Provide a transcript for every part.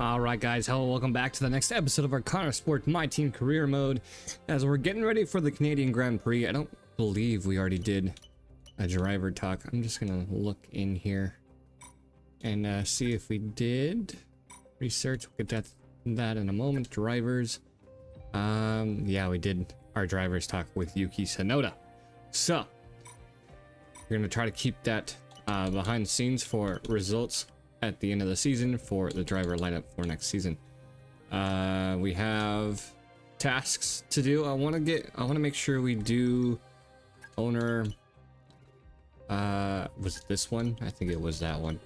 Alright guys, hello, welcome back to the next episode of our Konnersport MyTeam career mode. As we're getting ready for the Canadian Grand Prix, I don't believe we already did a driver talk. I'm just gonna look in here and see if we did. Research, we'll get that in a moment. Drivers. Yeah, we did our drivers talk with Yuki Tsunoda. So, we're gonna try to keep that behind the scenes for results at the end of the season for the driver lineup for next season. We have tasks to do. I want to make sure we do owner. Was it this one? I think it was that one.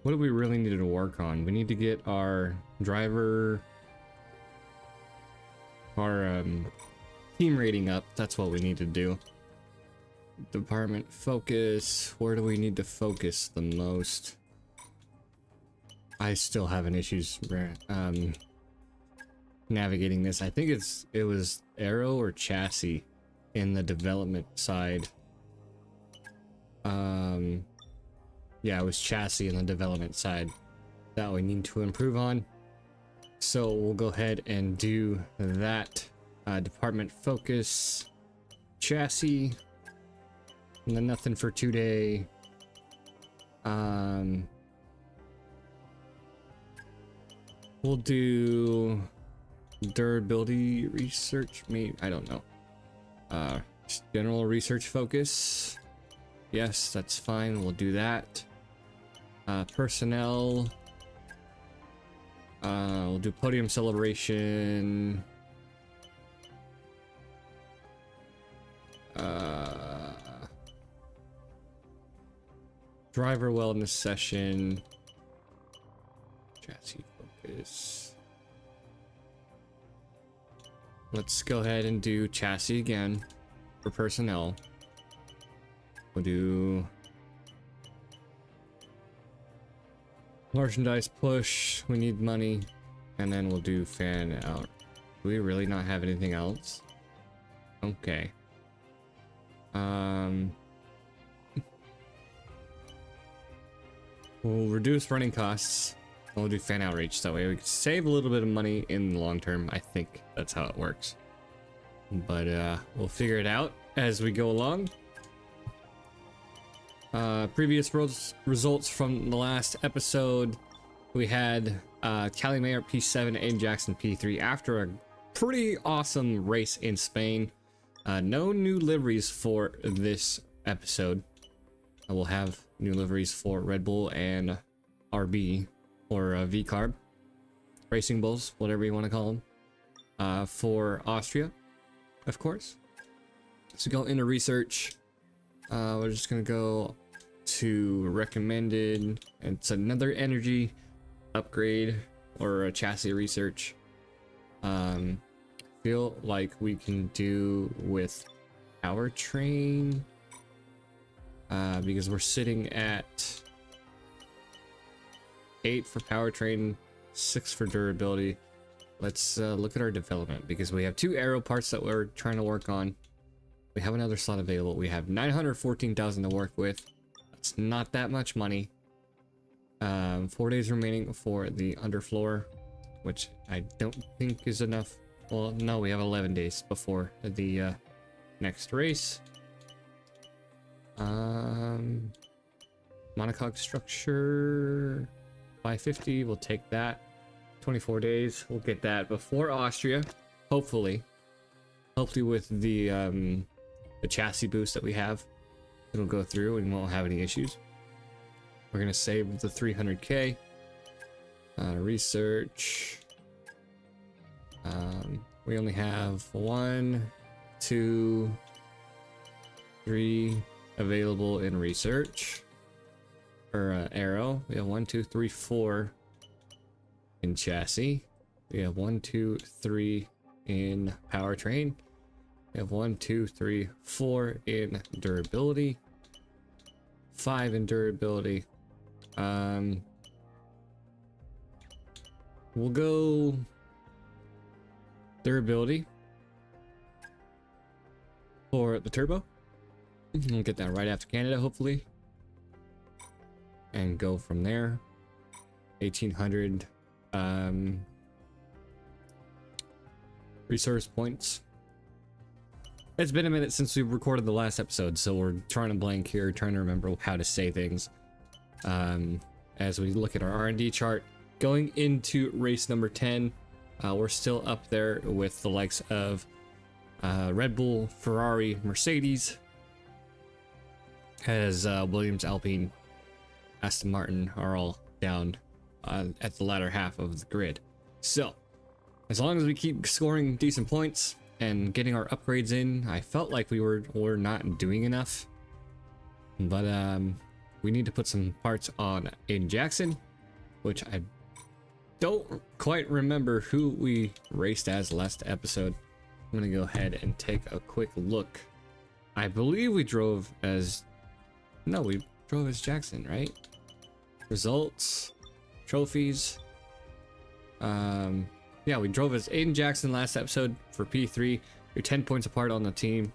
What do we really need to work on? We need to get our driver, our team rating up. That's what we need to do. Department focus. Where do we need to focus the most? I still having issues navigating this. I think it was aero or chassis in the development side. Yeah, it was chassis in the development side that we need to improve on. So we'll go ahead and do that. Department focus, chassis, and then nothing for today. We'll do durability research, maybe, I don't know. General research focus, yes, that's fine, we'll do that. Personnel, we'll do podium celebration. Driver wellness session, chassis focus. Let's go ahead and do chassis again for personnel. We'll do merchandise push, we need money, and then we'll do fan out. Do we really not have anything else? Okay. We'll reduce running costs. We'll do fan outreach. That way we can save a little bit of money in the long term. I think that's how it works. But we'll figure it out as we go along. Previous results from the last episode. We had Cali Mayer P7 and Jackson P3 after a pretty awesome race in Spain. No new liveries for this episode. We'll have new liveries for Red Bull and RB, or V-Carb, Racing Bulls, whatever you want to call them, for Austria, of course. So go into research. We're just going to go to recommended. It's another energy upgrade or a chassis research. Feel like we can do with powertrain, because we're sitting at 8 for powertrain, 6 for durability. Let's look at our development, because we have 2 aero parts that we're trying to work on. We have another slot available. We have 914,000 to work with. That's not that much money. 4 days remaining for the underfloor, which I don't think is enough. Well, no, we have 11 days before the next race. Monocoque structure 550, we'll take that. 24 days, we'll get that before Austria, hopefully with the chassis boost that we have. It'll go through and won't have any issues. We're gonna save the 300k. Research, we only have 1, 2, 3 available in research, or aero. We have 1, 2, 3, 4 in chassis. We have 1, 2, 3 in powertrain. We have 1, 2, 3, 4 in durability, 5 in durability. We'll go durability for the turbo. We'll get that right after Canada, hopefully. And go from there. 1,800 resource points. It's been a minute since we recorded the last episode, so we're trying to blank here, trying to remember how to say things. As we look at our R&D chart, going into race number 10, we're still up there with the likes of Red Bull, Ferrari, Mercedes, as Williams, Alpine, Aston Martin are all down at the latter half of the grid. So, as long as we keep scoring decent points and getting our upgrades in, I felt like we're not doing enough. But we need to put some parts on Aiden Jackson, which I don't quite remember who we raced as last episode. I'm gonna go ahead and take a quick look. I believe we drove as... No, we drove as Jackson, right? Results, trophies. Yeah, we drove as Aiden Jackson last episode for P3. You're 10 points apart on the team.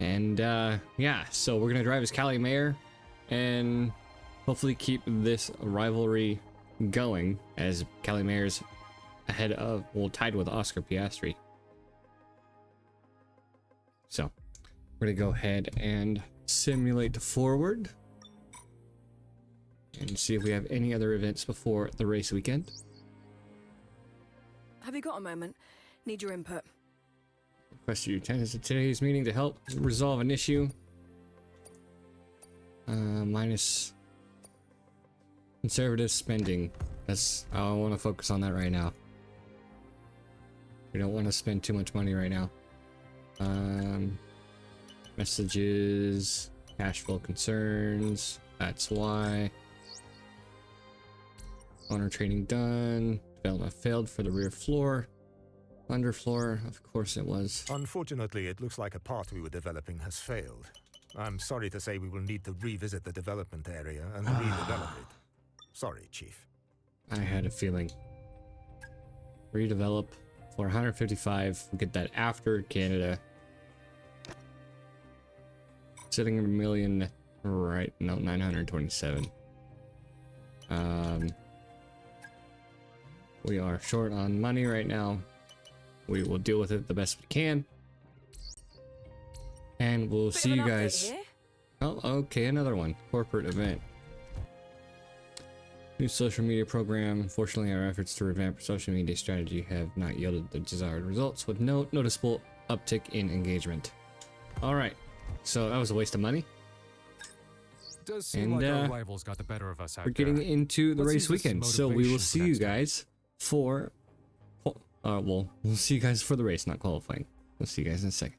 And yeah, so we're gonna drive as Callie Mayer and hopefully keep this rivalry going, as Callie Mayer's ahead of, well, tied with Oscar Piastri. So we're gonna go ahead and simulate forward and see if we have any other events before the race weekend. Have you got a moment? Need your input. Request your attendance at today's meeting to help resolve an issue. Minus conservative spending. That's, I want to focus on that right now. We don't want to spend too much money right now. Messages, cash flow concerns. That's why. Owner training done. Development failed for the rear floor. Underfloor, of course it was. Unfortunately, it looks like a part we were developing has failed. I'm sorry to say we will need to revisit the development area and redevelop it. Sorry, Chief. I had a feeling. Redevelop for 155. We'll get that after Canada. Sitting at a million, right? No, 927. We are short on money right now. We will deal with it the best we can. And we'll see you guys. Oh, okay, another one. Corporate event. New social media program. Unfortunately, our efforts to revamp our social media strategy have not yielded the desired results, with no noticeable uptick in engagement. Alright, so that was a waste of money. Does seem like our rivals got the better of us out we're getting there. into the Let's race use this weekend, so we will motivation see you next time. guys for... well, we'll see you guys for the race, not qualifying. We'll see you guys in a second.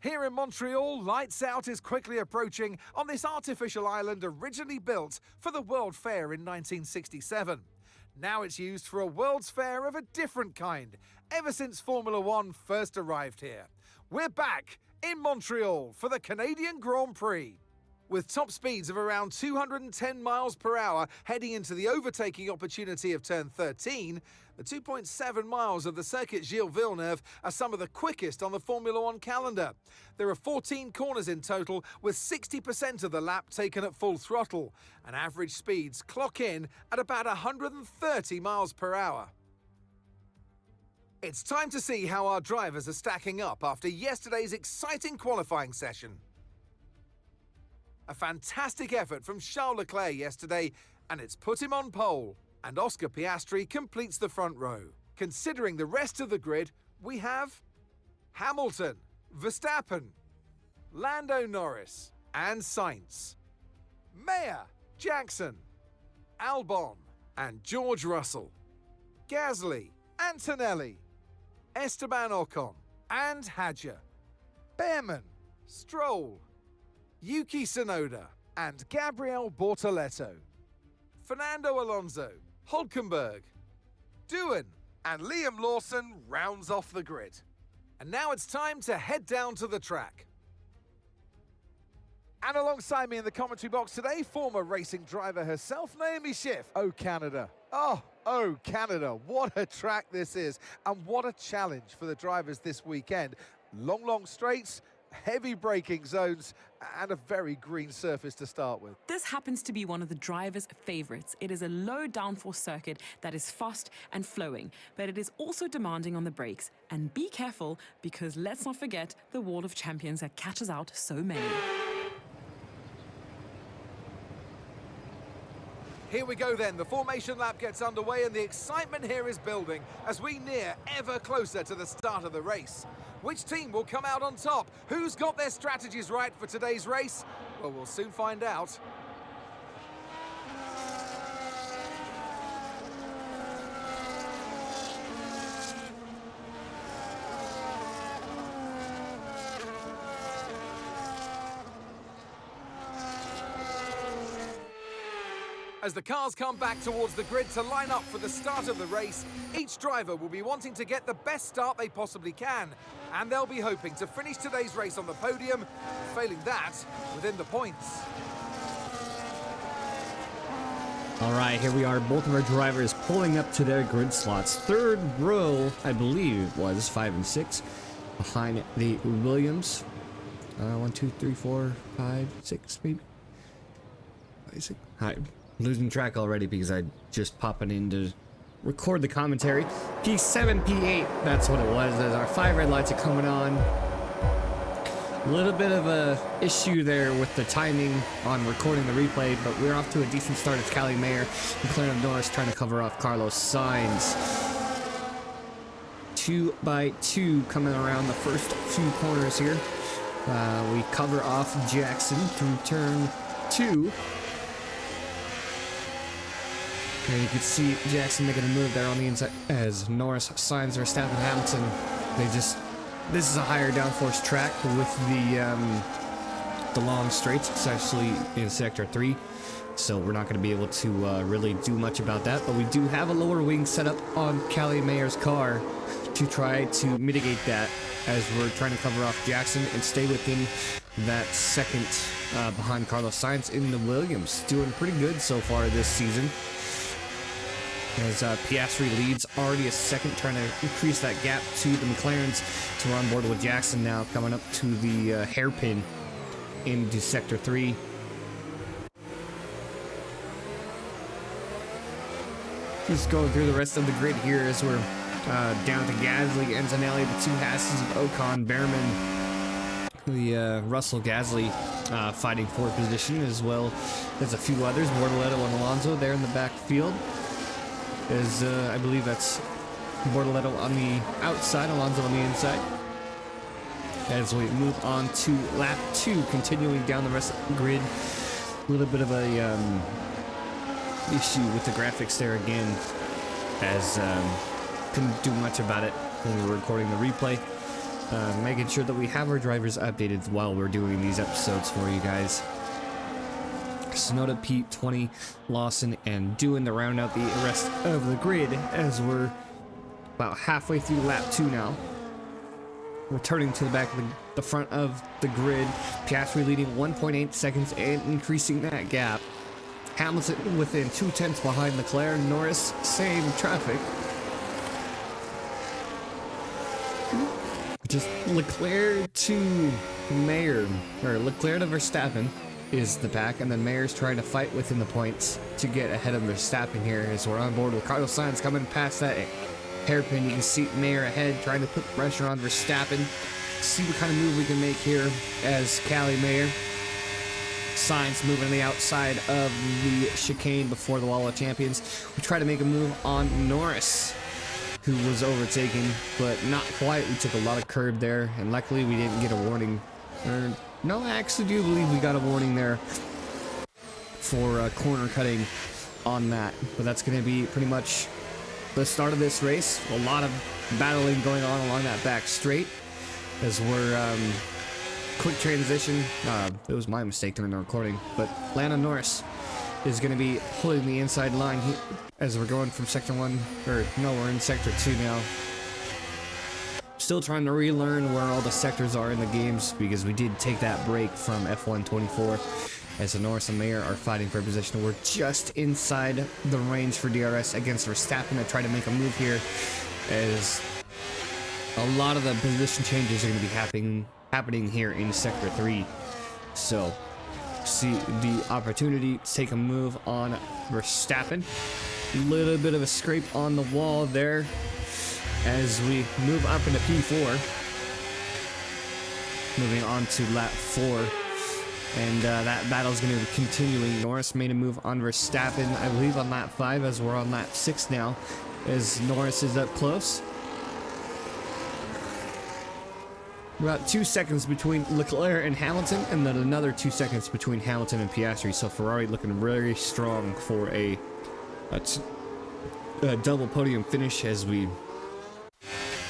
Here in Montreal, Lights Out is quickly approaching on this artificial island originally built for the World Fair in 1967. Now it's used for a World's Fair of a different kind, ever since Formula One first arrived here. We're back in Montreal for the Canadian Grand Prix. With top speeds of around 210 miles per hour heading into the overtaking opportunity of turn 13, the 2.7 miles of the circuit Gilles Villeneuve are some of the quickest on the Formula One calendar. There are 14 corners in total, with 60% of the lap taken at full throttle, and average speeds clock in at about 130 miles per hour. It's time to see how our drivers are stacking up after yesterday's exciting qualifying session. A fantastic effort from Charles Leclerc yesterday, and it's put him on pole. And Oscar Piastri completes the front row. Considering the rest of the grid, we have Hamilton, Verstappen, Lando Norris, and Sainz, Mayer, Jackson, Albon, and George Russell, Gasly, Antonelli, Esteban Ocon, and Hadjar, Behrman, Stroll, Yuki Tsunoda, and Gabriel Bortoleto, Fernando Alonso, Hulkenberg, Doohan, and Liam Lawson rounds off the grid. And now it's time to head down to the track. And alongside me in the commentary box today, former racing driver herself, Naomi Schiff. Oh, Canada. Oh, Oh, Canada, what a track this is, and what a challenge for the drivers this weekend. Long straights, heavy braking zones, and a very green surface to start with. This happens to be one of the drivers' favorites. It is a low downforce circuit that is fast and flowing, but it is also demanding on the brakes. And be careful, because let's not forget the wall of champions that catches out so many. Here we go then, the formation lap gets underway and the excitement here is building as we near ever closer to the start of the race. Which team will come out on top? Who's got their strategies right for today's race? Well, we'll soon find out. As the cars come back towards the grid to line up for the start of the race, each driver will be wanting to get the best start they possibly can. And they'll be hoping to finish today's race on the podium, failing that, within the points. All right, here we are. Both of our drivers pulling up to their grid slots. Third row, I believe it was 5 and 6, behind the Williams. 1, 2, 3, 4, 5, 6, maybe. 5, 6. Hi. Losing track already because I just popping in to record the commentary. P7, P8, that's what it was. As our 5 red lights are coming on. A little bit of a issue there with the timing on recording the replay, but we're off to a decent start. It's Callie Mayer and Clarence Norris trying to cover off Carlos Sainz. 2 by 2 coming around the first few corners here. We cover off Jackson through turn 2. And you can see Jackson making a move there on the inside as Norris, Sainz, Verstappen, Hamilton. This is a higher downforce track with the long straights, especially in sector 3. So we're not going to be able to really do much about that. But we do have a lower wing set up on Callie Mayer's car to try to mitigate that as we're trying to cover off Jackson and stay within that second behind Carlos Sainz in the Williams. Doing pretty good so far this season. As Piastri leads already a second, trying to increase that gap to the McLarens. So we're on board with Jackson now, coming up to the hairpin into Sector 3. Just going through the rest of the grid here as we're down to Gasly and Zanelli, the 2 Hasses of Ocon, Behrman, the Russell Gasly fighting for position, as well as a few others, Bortoletto and Alonso there in the backfield. As I believe that's Bortoletto on the outside, Alonso on the inside. As we move on to lap 2, continuing down the rest of the grid. A little bit of a issue with the graphics there again, as couldn't do much about it when we were recording the replay. Making sure that we have our drivers updated while we're doing these episodes for you guys. Sonoda, Pete, 20, Lawson, and doing the round out the rest of the grid as we're about halfway through lap 2 now. Returning to the back of the front of the grid. Piastri leading 1.8 seconds and increasing that gap. Hamilton within 0.2 behind Leclerc. Norris, same traffic. Just Leclerc to Mayer, or Leclerc to Verstappen is the pack, and then Mayer's trying to fight within the points to get ahead of Verstappen here as we're on board with Carlos Sainz coming past that hairpin. You can see Mayer ahead trying to put pressure on Verstappen. See what kind of move we can make here as Callie Mayer. Sainz moving on the outside of the chicane before the wall of champions. We try to make a move on Norris, who was overtaken, but not quite. We took a lot of curb there, and luckily we didn't get a warning. No, I actually do believe we got a warning there for corner cutting on that. But that's going to be pretty much the start of this race. A lot of battling going on along that back straight as we're quick transition. It was my mistake during the recording, but Lando Norris is going to be pulling the inside line here as we're going from sector 1, or no, we're in sector 2 now. Still trying to relearn where all the sectors are in the games because we did take that break from F1 24 as Norris and Mayer are fighting for position. We're just inside the range for DRS against Verstappen to try to make a move here, as a lot of the position changes are going to be happening here in Sector 3. So, see the opportunity to take a move on Verstappen. Little bit of a scrape on the wall there as we move up into P4. Moving on to lap 4. And that battle is going to be continuing. Norris made a move on Verstappen, I believe, on lap 5, as we're on lap 6 now, as Norris is up close. About 2 seconds between Leclerc and Hamilton, and then another 2 seconds between Hamilton and Piastri. So Ferrari looking very strong for a double podium finish, as we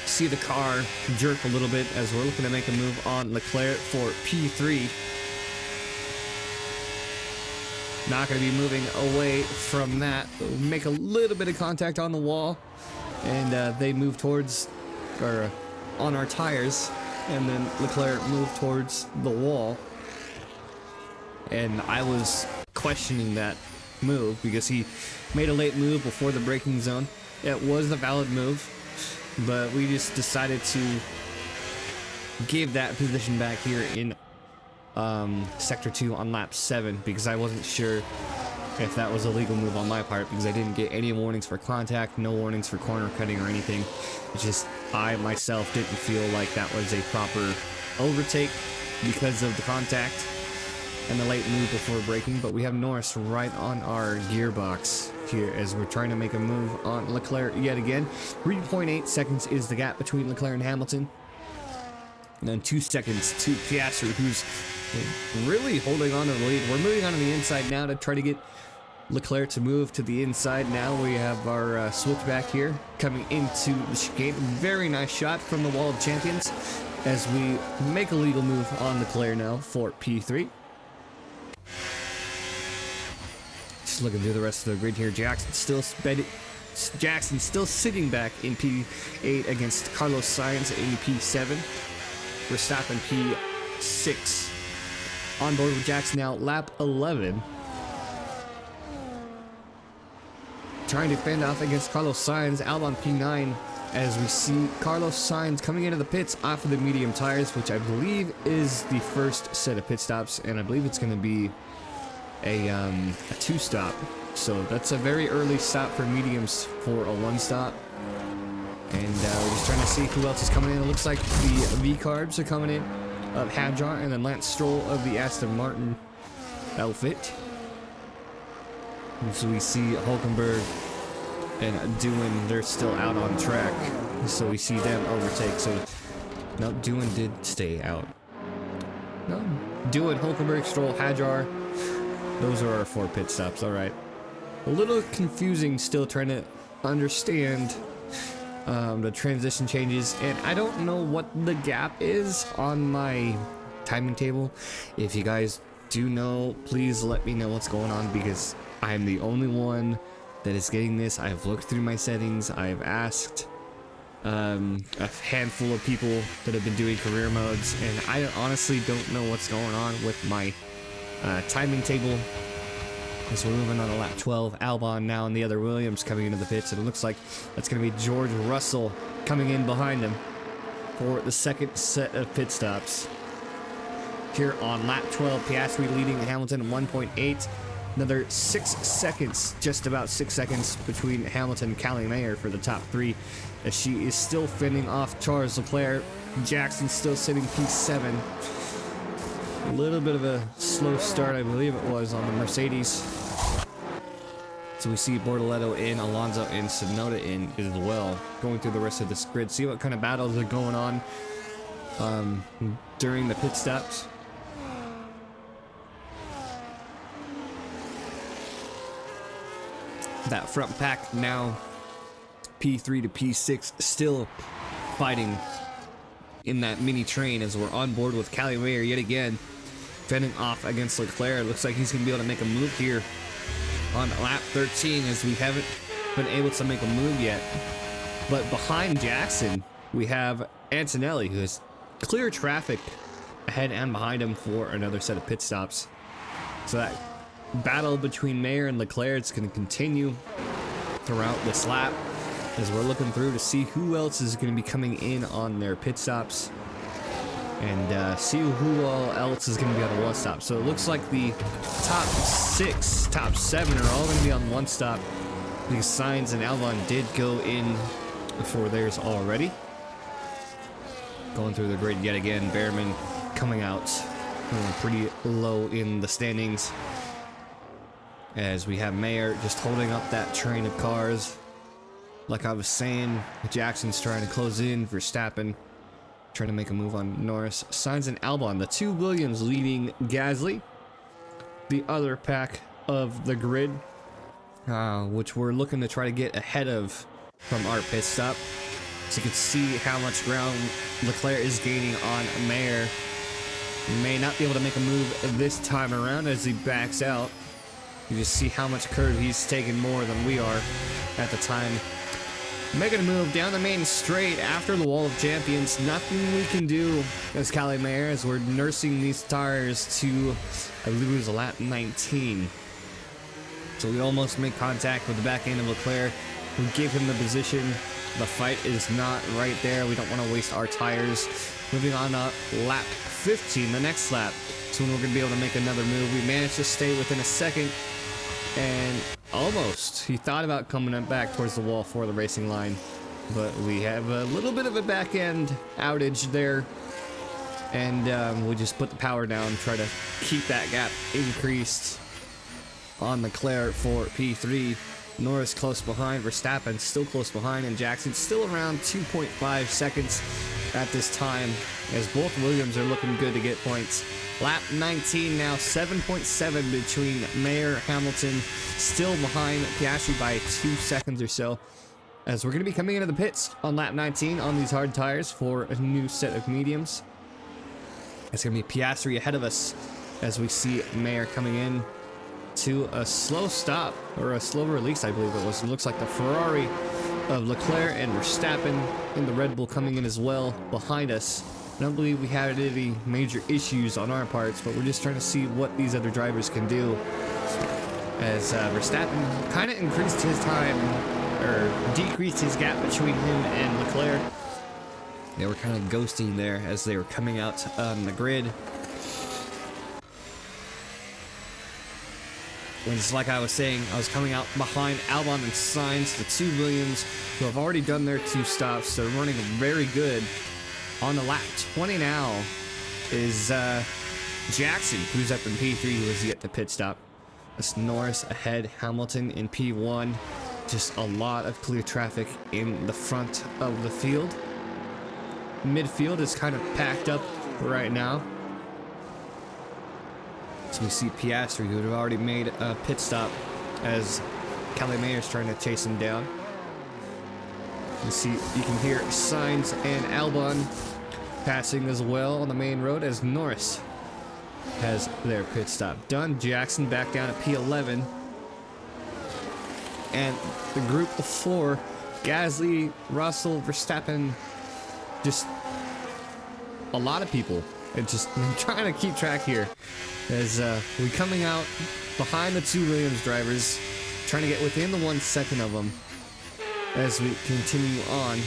see the car jerk a little bit as we're looking to make a move on Leclerc for P3. Not going to be moving away from that. Make a little bit of contact on the wall, and they move towards, or on our tires, and then Leclerc moved towards the wall. And I was questioning that move because he made a late move before the braking zone. It was a valid move, but we just decided to give that position back here in Sector 2 on lap 7, because I wasn't sure if that was a legal move on my part, because I didn't get any warnings for contact, no warnings for corner cutting or anything. It's just I myself didn't feel like that was a proper overtake because of the contact and the late move before braking. But we have Norris right on our gearbox here as we're trying to make a move on Leclerc yet again. 3.8 seconds is the gap between Leclerc and Hamilton. And then 2 seconds to Piastri, who's really holding on to the lead. We're moving on to the inside now to try to get Leclerc to move to the inside. Now we have our switchback here coming into the chicane. Very nice shot from the Wall of Champions as we make a legal move on Leclerc now for P3. Just looking through the rest of the grid here. Jackson still sitting back in P8 against Carlos Sainz in P7. Verstappen P6. On board with Jackson now, lap 11. Trying to fend off against Carlos Sainz, Albon P9, as we see Carlos Sainz coming into the pits off of the medium tires, which I believe is the first set of pit stops, and I believe it's going to be a 2-stop. So that's a very early stop for mediums for a 1-stop. And we're just trying to see who else is coming in. It looks like the V-Carbs are coming in of Hadjar, and then Lance Stroll of the Aston Martin outfit. And so we see Hulkenberg and Doohan, they're still out on track. So we see them overtake. So, no, Doohan did stay out. No, Doohan, Hulkenberg, Stroll, Hadjar. Those are our 4 pit stops, alright. A little confusing still trying to understand the transition changes, and I don't know what the gap is on my timing table. If you guys do know, please let me know what's going on, because I'm the only one that is getting this. I've looked through my settings, I've asked a handful of people that have been doing career modes, and I honestly don't know what's going on with my timing table. So we're moving on to lap 12. Albon now and the other Williams coming into the pits, and it looks like that's going to be George Russell coming in behind him for the second set of pit stops. Here on lap 12, Piastri leading Hamilton 1.8. Another 6 seconds, just about 6 seconds between Hamilton and Callie Mayer for the top 3, as she is still fending off Charles Leclerc. Jackson still sitting P7. A little bit of a slow start, I believe it was, on the Mercedes. So we see Bortoletto in, Alonso in, Tsunoda in as well. Going through the rest of this grid, see what kind of battles are going on during the pit stops. That front pack now, P3 to P6, still fighting in that mini train as we're on board with Callie Mayer yet again, fending off against Leclerc. Looks like he's going to be able to make a move here on lap 13, as we haven't been able to make a move yet. But behind Jackson, we have Antonelli, who has clear traffic ahead and behind him for another set of pit stops. So that battle between Mayer and Leclerc is going to continue throughout this lap as we're looking through to see who else is going to be coming in on their pit stops and see who all else is going to be on a one stop. So it looks like the top 6, top 7 are all going to be on one stop because Sainz and Albon did go in for theirs already. Going through the grid yet again, Behrman coming out pretty low in the standings as we have Mayer just holding up that train of cars. Like I was saying, Jackson's trying to close in, Verstappen trying to make a move on Norris. Sainz and Albon, the 2 Williams leading Gasly. The other pack of the grid, which we're looking to try to get ahead of from our pit stop. So you can see how much ground Leclerc is gaining on Mayer. He may not be able to make a move this time around as he backs out. You just see how much curve he's taking more than we are at the time. Making a move down the main straight after the Wall of Champions. Nothing we can do as Cali Mayer as we're nursing these tires to, I believe it was lap 19. So we almost make contact with the back end of Leclerc. We give him the position. The fight is not right there. We don't want to waste our tires. Moving on to lap 15, the next lap. So when we're going to be able to make another move. We managed to stay within a second. And almost, he thought about coming back towards the wall for the racing line. But we have a little bit of a back end outage there. And we just put the power down, try to keep that gap increased on Leclerc for P3. Norris close behind, Verstappen still close behind, and Jackson still around 2.5 seconds at this time, as both Williams are looking good to get points. Lap 19 now, 7.7 between Mayer, Hamilton, still behind Piastri by 2 seconds or so, as we're going to be coming into the pits on lap 19 on these hard tires for a new set of mediums. It's going to be Piastri ahead of us as we see Mayer coming in to a slow stop, or a slow release, I believe it was. It looks like the Ferrari of Leclerc and Verstappen and the Red Bull coming in as well behind us. I don't believe we had any major issues on our parts, but we're just trying to see what these other drivers can do. As Verstappen kind of increased his time, or decreased his gap between him and Leclerc. They were kind of ghosting there as they were coming out on the grid. And just like I was saying, I was coming out behind Albon and Sainz, the 2 Williams, who have already done their 2 stops. They're running very good. On the lap 20 now is Jackson, who's up in P3, who has yet to pit stop. That's Norris ahead, Hamilton in P1. Just a lot of clear traffic in the front of the field. Midfield is kind of packed up right now. So we see Piastri, who had already made a pit stop, as Cali Mayer's trying to chase him down. You can hear Sainz and Albon passing as well on the main road as Norris has their pit stop done. Jackson back down at P11. And the group of 4, Gasly, Russell, Verstappen, just a lot of people. And just trying to keep track here as we coming out behind the 2 Williams drivers, trying to get within the 1 second of them as we continue on.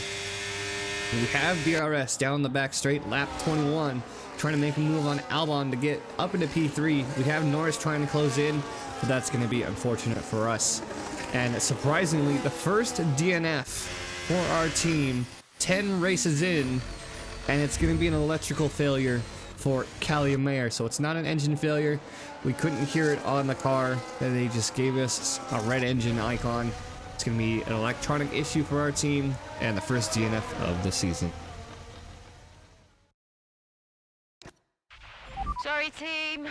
We have DRS down the back straight, lap 21, trying to make a move on Albon to get up into P3. We have Norris trying to close in, but that's going to be unfortunate for us. And surprisingly, the first DNF for our team, 10 races in, and it's going to be an electrical failure for Cali Mayer. So it's not an engine failure. We couldn't hear it on the car. They just gave us a red engine icon. It's going to be an electronic issue for our team and the first DNF of the season. Sorry, team.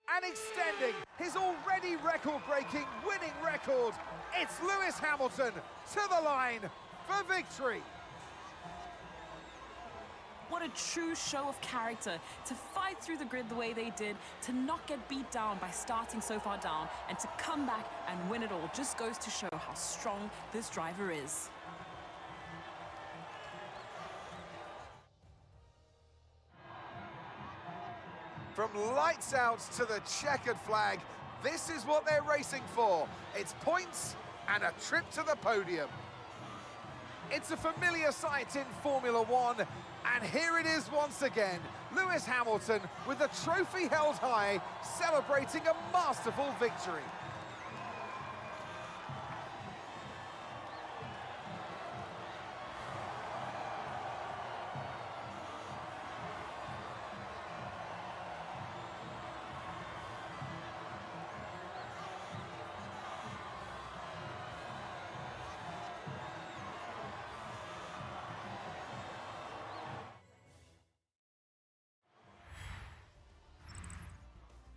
And extending his already record-breaking winning record, it's Lewis Hamilton to the line for victory. What a true show of character to fight through the grid the way they did, to not get beat down by starting so far down, and to come back and win it all. Just goes to show how strong this driver is. From lights out to the checkered flag, this is what they're racing for. It's points and a trip to the podium. It's a familiar sight in Formula One, and here it is once again. Lewis Hamilton with the trophy held high, celebrating a masterful victory.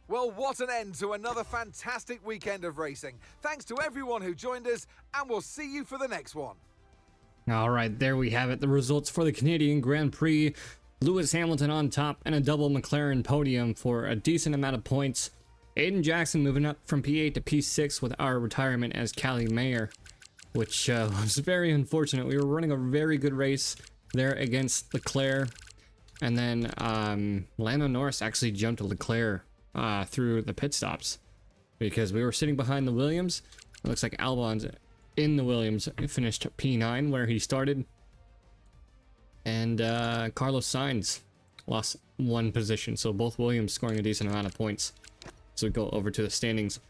Well, what an end to another fantastic weekend of racing. Thanks to everyone who joined us, and we'll see you for the next one. All right, there we have it. The results for the Canadian Grand Prix. Lewis Hamilton on top and a double McLaren podium for a decent amount of points. Aiden Jackson moving up from P8 to P6 with our retirement as Callie Mayer, which was very unfortunate. We were running a very good race there against Leclerc, and then Lando Norris actually jumped to Leclerc through the pit stops because we were sitting behind the Williams. It looks like Albon's in the Williams finished P9 where he started, and Carlos Sainz lost one position, so both Williams scoring a decent amount of points. So we go over to the standings.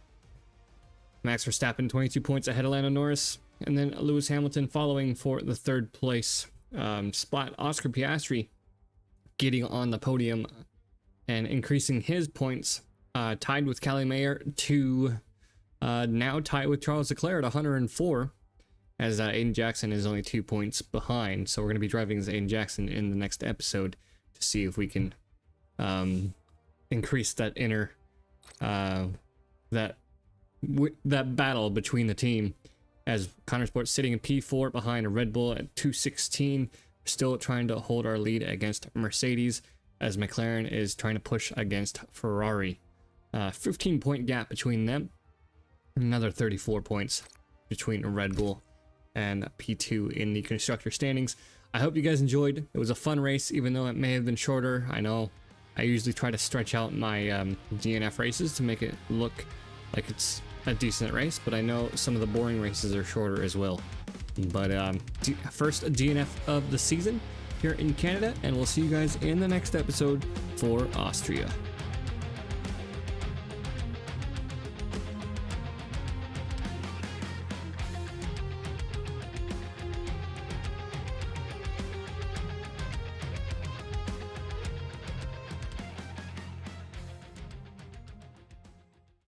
Max Verstappen 22 points ahead of Lando Norris, and then Lewis Hamilton following for the third place spot. Oscar Piastri getting on the podium and increasing his points, tied with Callie Mayer to now tied with Charles Leclerc at 104, as Aiden Jackson is only 2 points behind. So we're going to be driving as Aiden Jackson in the next episode to see if we can increase that inner that battle between the team, as Konnersport sitting in P4 behind a Red Bull at 216, still trying to hold our lead against Mercedes, as McLaren is trying to push against Ferrari. 15-point gap between them. Another 34 points between Red Bull and P2 in the constructor standings. I hope you guys enjoyed. It was a fun race, even though it may have been shorter. I know I usually try to stretch out my DNF races to make it look like it's a decent race, but I know some of the boring races are shorter as well. But first DNF of the season here in Canada, and we'll see you guys in the next episode for Austria.